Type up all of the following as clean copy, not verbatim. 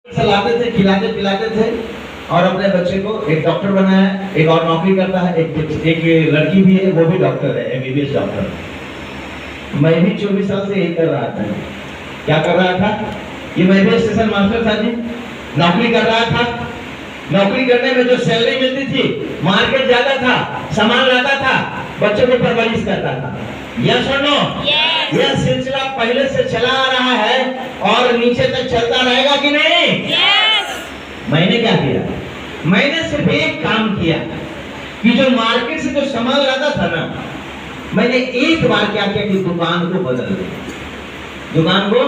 लाते थे, खिलाते पिलाते थे और अपने बच्चे को एक डॉक्टर बनाया। एक और नौकरी करता है, एक लड़की भी है, वो भी डॉक्टर है, एमबीबीएस डॉक्टर। मैं भी 24 साल से यही कर रहा था। क्या कर रहा था? ये मैं भी स्टेशन मास्टर था जी, नौकरी कर रहा था। नौकरी करने में जो सैलरी मिलती थी, मार्केट ज्यादा था, सामान लाता था, बच्चों को परवरिश करता था। यस और नो? यह सिलसिला पहले से चला आ रहा है और नीचे तक चलता रहेगा कि नहीं? मैंने क्या किया? मैंने सिर्फ एक काम किया कि जो मार्केट से जो सामान लाता था ना, मैंने एक बार क्या किया कि दुकान को बदल दिया। दुकान को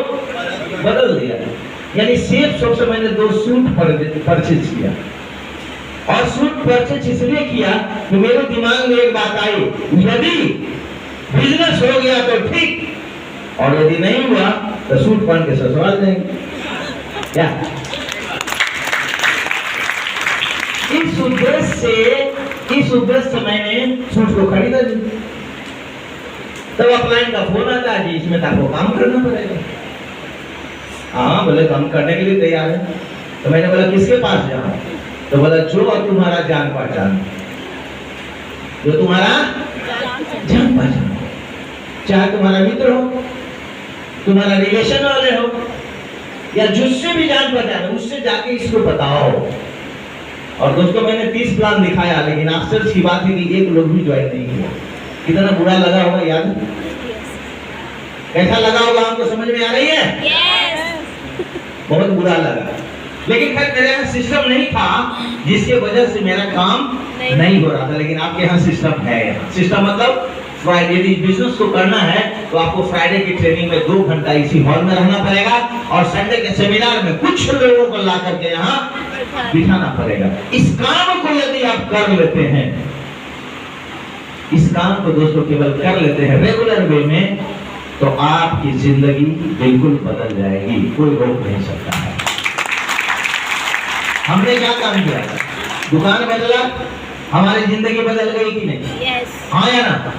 बदल दिया, यानी सेफ शॉप से मैंने 2 सूट परचेज किया। और सूट परचेज इसलिए किया कि मेरे दिमाग में एक बात आई, यदि बिजनेस हो गया तो ठीक, और यदि नहीं हुआ तो सूट पहन के ससुराल जाएंगे। क्या इस उद्देश्य से मैंने सूट को खरीदा जी। तब अपलाइन का फोन आता है जी, इसमें तो आपको काम करना पड़ेगा। हाँ बोले तो हम करने के लिए तैयार है। तो मैंने बोला किसके पास जाऊं? तो बोला जो तुम्हारा जान पहचान, जो तुम्हारा जान पहचान, चाहे तुम्हारा मित्र हो, तुम्हारा रिलेशन वाले हो, या जिससे भी जान पहचान, उससे जाके इसको बताओ। और दोस्तों मैंने 30 प्लान दिखाया, लेकिन आश्चर्य की बात है कि एक लोग भी ज्वाइन नहीं किया। कितना बुरा लगा होगा याद है? कैसा लगा होगा हमको समझ में आ रही है? बहुत बुरा लगा, लेकिन खैर मेरे यहाँ सिस्टम नहीं था जिसके वजह से मेरा काम नहीं हो रहा था। लेकिन आपके यहाँ सिस्टम है। सिस्टम मतलब फ्राइडे, यदि बिजनेस को करना है तो आपको फ्राइडे की ट्रेनिंग में 2 घंटा इसी हॉल में रहना पड़ेगा और संडे के सेमिनार में कुछ लोगों को ला करके यहाँ बिठाना पड़ेगा। इस काम को यदि आप कर लेते हैं, इस काम को दोस्तों केवल कर लेते हैं रेगुलर वे में, तो आपकी जिंदगी बिल्कुल बदल जाएगी, कोई रोक नहीं सकता है। हमने क्या काम किया? दुकान बदला, हमारी जिंदगी बदल गई कि नहीं? हाँ या ना?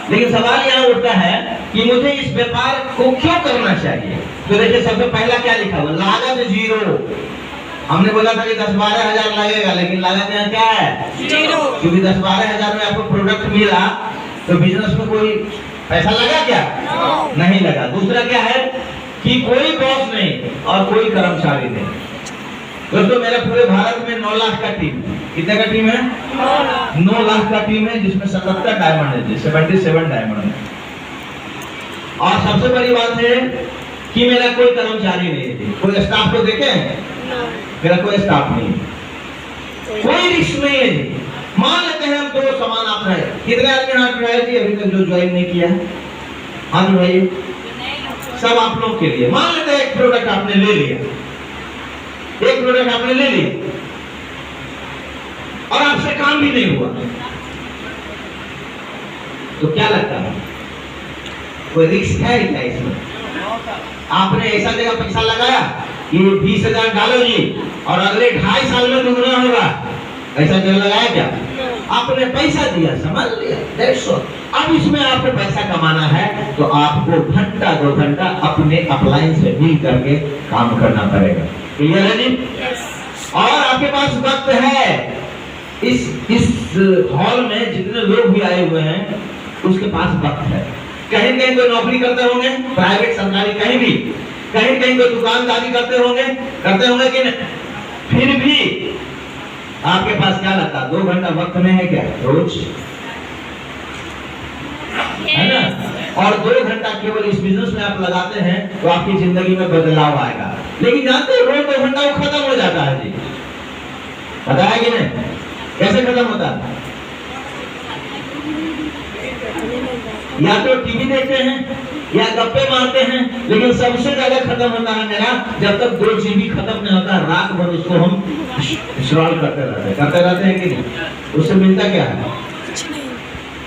लेकिन सवाल यहाँ उठता है कि मुझे इस व्यापार को क्यों करना चाहिए? तो देखिए सबसे पहला क्या लिखा हुआ? लागत 0। हमने बोला था कि 10-12 हजार लगेगा, लेकिन लागत यहाँ क्या है? 0। क्योंकि 10-12 हजार में आपको प्रोडक्ट मिला, तो बिजनेस में कोई पैसा लगा क्या? नहीं लगा। दूसरा क्या है कि कोई बॉस नहीं और कोई कर्मचारी नहीं। दोस्तों मेरे पूरे भारत में 9 लाख का टीम, कितने का टीम है? 9 लाख का टीम है, जिसमें 77 डायमंड है, 77 डायमंड है। और सबसे बड़ी बात है कि मेरा कोई कर्मचारी नहीं है। कोई स्टाफ को देखे? मेरा कोई स्टाफ नहीं है, कोई रिस्क नहीं है जी। मान लेते हैं हम 2 सामान आप रहे, कितने आदमी हाथ उठाए जी अभी तक जो ज्वाइन नहीं किया? हाथ उठाइए, सब आप लोग के लिए। मान लेते हैं एक प्रोडक्ट आपने ले लिया, एक प्रोडक्ट आपने ले लिया और आपसे काम भी नहीं हुआ, तो क्या लगता है? कोई रिस्क है क्या इसमें? आपने ऐसा जगह पैसा लगाया कि 20,000 डालो जी और अगले 2.5 साल में दुगना होगा, ऐसा जगह लगाया क्या? आपने पैसा दिया, संभाल लिया, दैट्स ऑल। अब इसमें आपको पैसा कमाना है तो आपको घंटा 2 घंटा अपने अपलाइन से मिल करके काम करना पड़ेगा। क्लियर है जी? और आपके पास वक्त है। इस हॉल में जितने लोग भी आए हुए हैं उसके पास वक्त है। कहीं कहीं कोई नौकरी करते होंगे, प्राइवेट सरकारी, कहीं भी कहीं कहीं कोई दुकानदारी करते होंगे कि नहीं? फिर भी आपके पास क्या लगता है? 2 घंटा वक्त में है क्या रोज? है ना? और 2 घंटा केवल इस बिजनेस में आप लगाते हैं तो आपकी जिंदगी में बदलाव आएगा। लेकिन जानते हैं रोज 2 घंटा वो खत्म हो जाता है जी। पता है कि नहीं? कैसे खत्म होता है? या तो टीवी देखते हैं या गप्पे मारते हैं, लेकिन सबसे ज्यादा खत्म होता है मेरा जब तक 2 GB खत्म नहीं होता, रात भर उसको हम स्क्रॉल करते रहते हैं कि नहीं? उससे मिलता क्या है?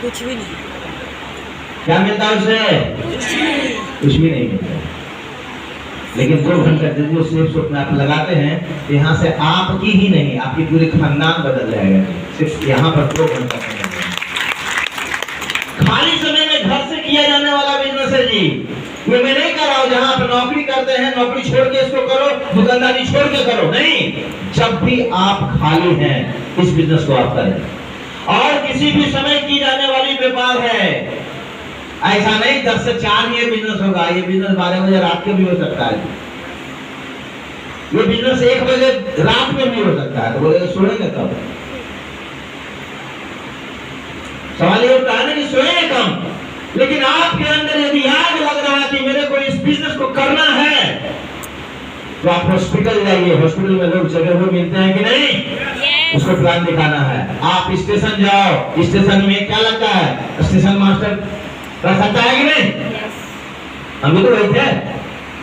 कुछ भी नहीं। क्या मिलता है उससे? कुछ भी नहीं मिलता। लेकिन 2 घंटा जब वो सेफ शॉप में आप लगाते हैं तो यहाँ से आपकी ही नहीं, आपकी पूरी खानदान बदल जाएगा। सिर्फ यहाँ पर 2 घंटा खाली समय में घर से किया जाने वाला बिजनेस है जी। ये मैं नहीं कर रहा हूं जहां आप नौकरी करते हैं नौकरी छोड़ के इसको करो, दुकानदारी छोड़ के करो, नहीं। जब भी आप खाली हैं इस बिजनेस को आप करें। और किसी भी समय की जाने वाली व्यापार है, ऐसा नहीं 10 से 4 ये बिजनेस होगा। ये बिजनेस 12 बजे रात के भी हो सकता है, ये बिजनेस 1 बजे रात में भी हो सकता है। तो बोले सोएंगे कब? सवाल ये उठता है ना कि सोएंगे कम। लेकिन आपके अंदर यदि आग लग रहा है कि मेरे को इस बिजनेस को करना है, तो आप हॉस्पिटल जाइए। हॉस्पिटल में लोग जगह वो मिलते हैं कि नहीं, उसको प्लान दिखाना है। आप स्टेशन जाओ, स्टेशन में क्या लगता है, स्टेशन मास्टर रह सकता है कि नहीं? हम भी तो वही थे।